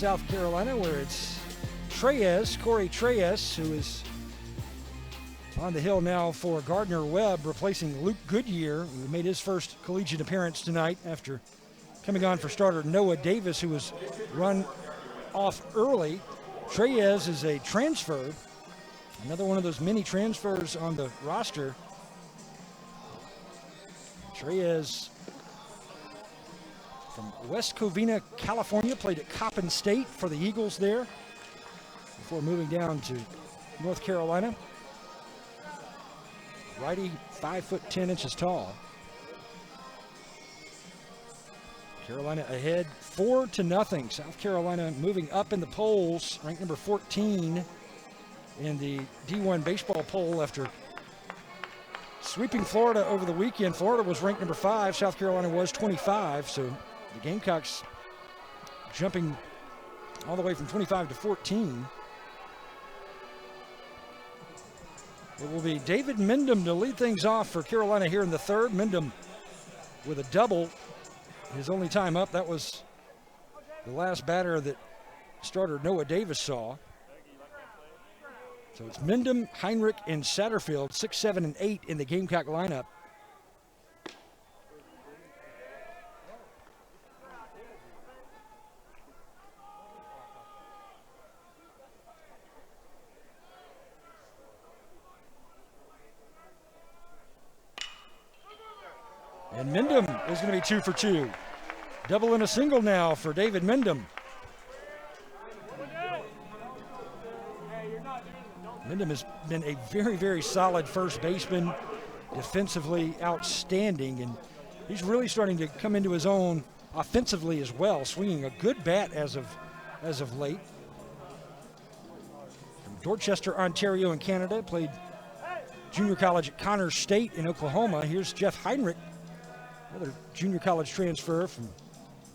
South Carolina, where it's Treyes, Corey Treyes, who is on the hill now for Gardner Webb, replacing Luke Goodyear, who made his first collegiate appearance tonight after coming on for starter Noah Davis, who was run off early. Treyes is a transfer, another one of those many transfers on the roster. Treyes from West Covina, California, played at Coppin State for the Eagles there before moving down to North Carolina. Righty, 5'10" tall. Carolina ahead 4-0. South Carolina moving up in the polls, ranked number 14 in the D1 baseball poll after sweeping Florida over the weekend. Florida was ranked number 5, South Carolina was 25, so the Gamecocks jumping all the way from 25 to 14. It will be David Mendham to lead things off for Carolina here in the third. Mendham with a double. His only time up, that was the last batter that starter Noah Davis saw. So it's Mendham, Heinrich, and Satterfield, 6, 7, and 8 in the Gamecock lineup. And Mendham is going to be 2 for 2. Double and a single now for David Mendham. Mendham has been a very, very solid first baseman, defensively outstanding, and he's really starting to come into his own offensively as well, swinging a good bat as of late. From Dorchester, Ontario in Canada, played junior college at Connors State in Oklahoma. Here's Jeff Heinrich, another junior college transfer from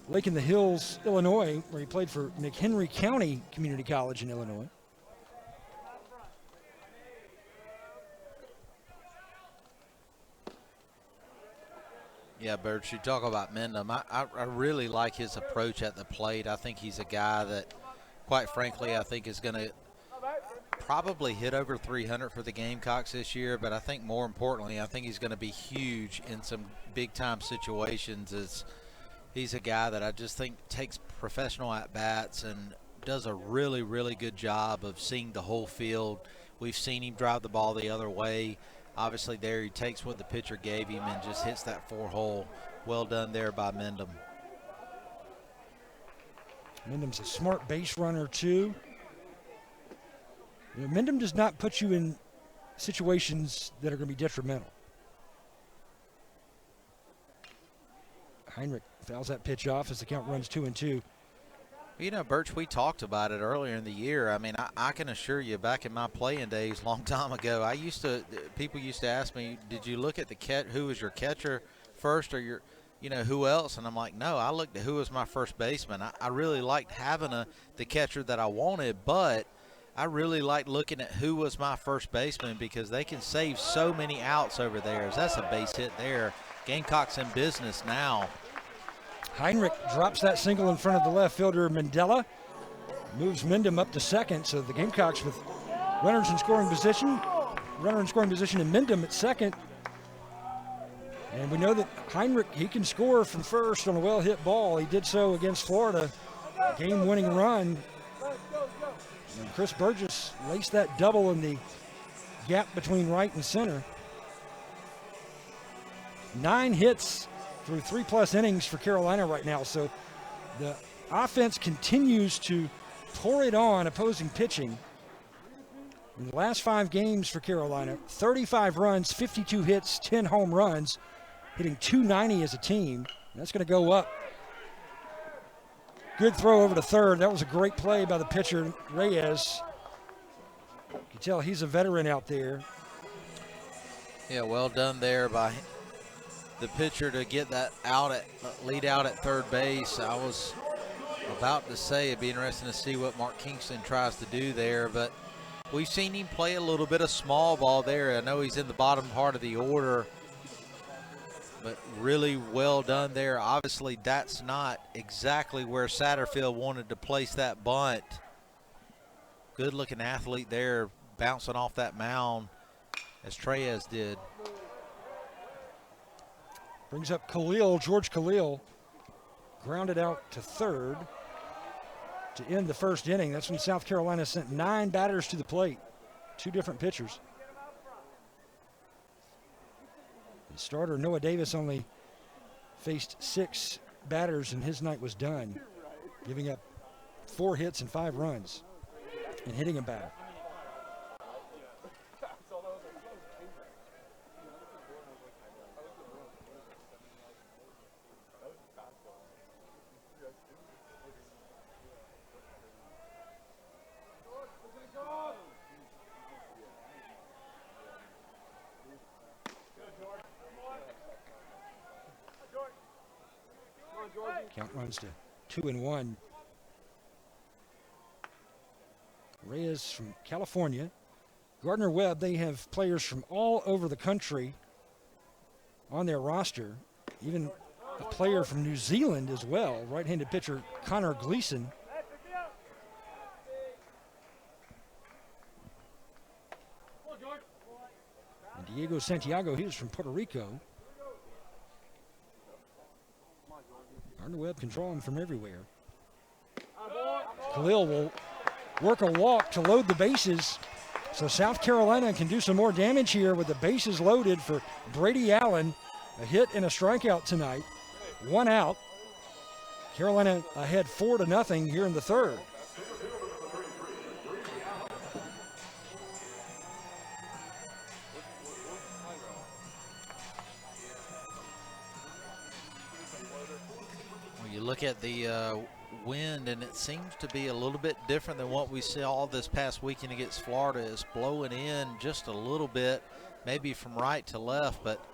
Lake in the Hills, Illinois, where he played for McHenry County Community College in Illinois. Yeah, Birch, you talk about Mendham. I really like his approach at the plate. I think he's a guy that, quite frankly, I think is going to probably hit over 300 for the Gamecocks this year, but I think more importantly, I think he's going to be huge in some big-time situations. He's a guy that I just think takes professional at-bats and does a really, really good job of seeing the whole field. We've seen him drive the ball the other way. Obviously there he takes what the pitcher gave him and just hits that 4-hole. Well done there by Mendham. Mendham's a smart base runner too. You know, Mendham does not put you in situations that are going to be detrimental. Heinrich fouls that pitch off as the count runs 2-2. You know, Birch, we talked about it earlier in the year. I mean, I can assure you, back in my playing days, a long time ago, people used to ask me, did you look at who was your catcher first, or who else? And I'm like, no, I looked at who was my first baseman. I really liked having the catcher that I wanted, but I really liked looking at who was my first baseman because they can save so many outs over there. That's a base hit there. Gamecocks in business now. Heinrich drops that single in front of the left fielder Mandela, moves Mendham up to second, so the Gamecocks with runners in scoring position and Mendham at second. And we know that Heinrich, he can score from first on a well-hit ball. He did so against Florida, game-winning run. And Chris Burgess laced that double in the gap between right and center. 9 hits through 3+ innings for Carolina right now. So the offense continues to pour it on opposing pitching. In the last 5 games for Carolina, 35 runs, 52 hits, 10 home runs, hitting .290 as a team. And that's going to go up. Good throw over to third. That was a great play by the pitcher, Reyes. You can tell he's a veteran out there. Yeah, well done there by the pitcher to get that lead out at third base. I was about to say it'd be interesting to see what Mark Kingston tries to do there, but we've seen him play a little bit of small ball there. I know he's in the bottom part of the order, but really well done there. Obviously, that's not exactly where Satterfield wanted to place that bunt. Good looking athlete there, bouncing off that mound as Treyes did. Brings up Khalil, George Khalil, grounded out to third to end the first inning. That's when South Carolina sent 9 batters to the plate, 2 different pitchers. The starter, Noah Davis, only faced 6 batters, and his night was done, giving up 4 hits and 5 runs and hitting a batter. Count runs to 2-1. Treyes from California. Gardner Webb, they have players from all over the country on their roster. Even a player from New Zealand as well, right-handed pitcher Connor Gleason. And Diego Santiago, he was from Puerto Rico. Gardner Webb can draw him from everywhere. Khalil will work a walk to load the bases, so South Carolina can do some more damage here with the bases loaded for Brady Allen. A hit and a strikeout tonight. 1 out. Carolina ahead 4-0 here in the third. You look at the wind, and it seems to be a little bit different than what we saw this past weekend against Florida. It's blowing in just a little bit, maybe from right to left, but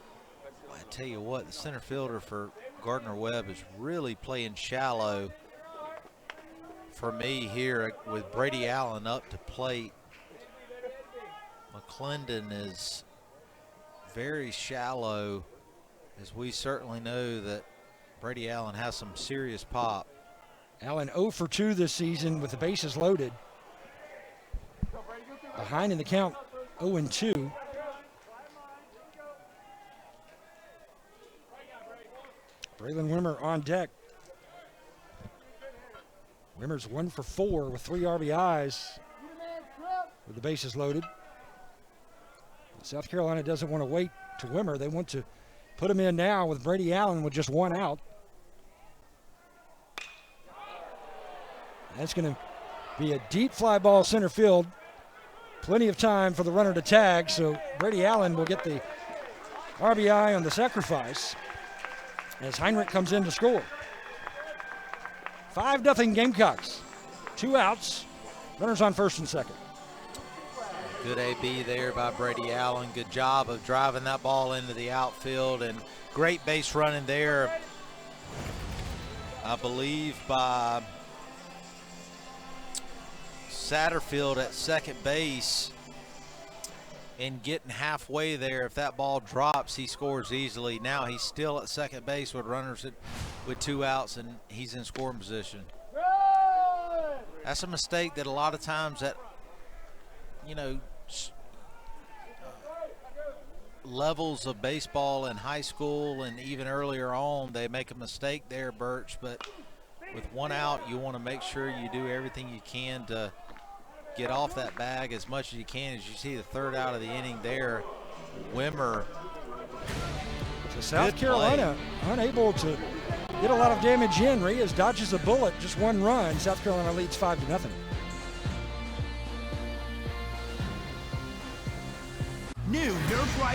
I tell you what, the center fielder for Gardner Webb is really playing shallow for me here with Brady Allen up to plate. McClendon is very shallow, as we certainly know that Brady Allen has some serious pop. Allen 0 for 2 this season with the bases loaded. Behind in the count, 0-2. Braylon Wimmer on deck. Wimmer's 1 for 4 with 3 RBIs with the bases loaded. South Carolina doesn't want to wait to Wimmer. They want to put him in now with Brady Allen with just 1 out. That's going to be a deep fly ball center field. Plenty of time for the runner to tag, so Brady Allen will get the RBI on the sacrifice as Heinrich comes in to score. 5-0 Gamecocks. 2 outs. Runners on first and second. Good AB there by Brady Allen. Good job of driving that ball into the outfield, and great base running there, I believe, by Satterfield at second base, and getting halfway there. If that ball drops, he scores easily. Now he's still at second base with runners with 2 outs, and he's in scoring position. That's a mistake that a lot of times that, you know, levels of baseball in high school and even earlier on, they make a mistake there, Birch, but with 1 out, you want to make sure you do everything you can to get off that bag as much as you can. As you see the 3rd out of the inning there, Wimmer. So South Carolina unable to get a lot of damage in. Reyes dodges a bullet, just 1 run. South Carolina leads 5-0. New Nerf Ride.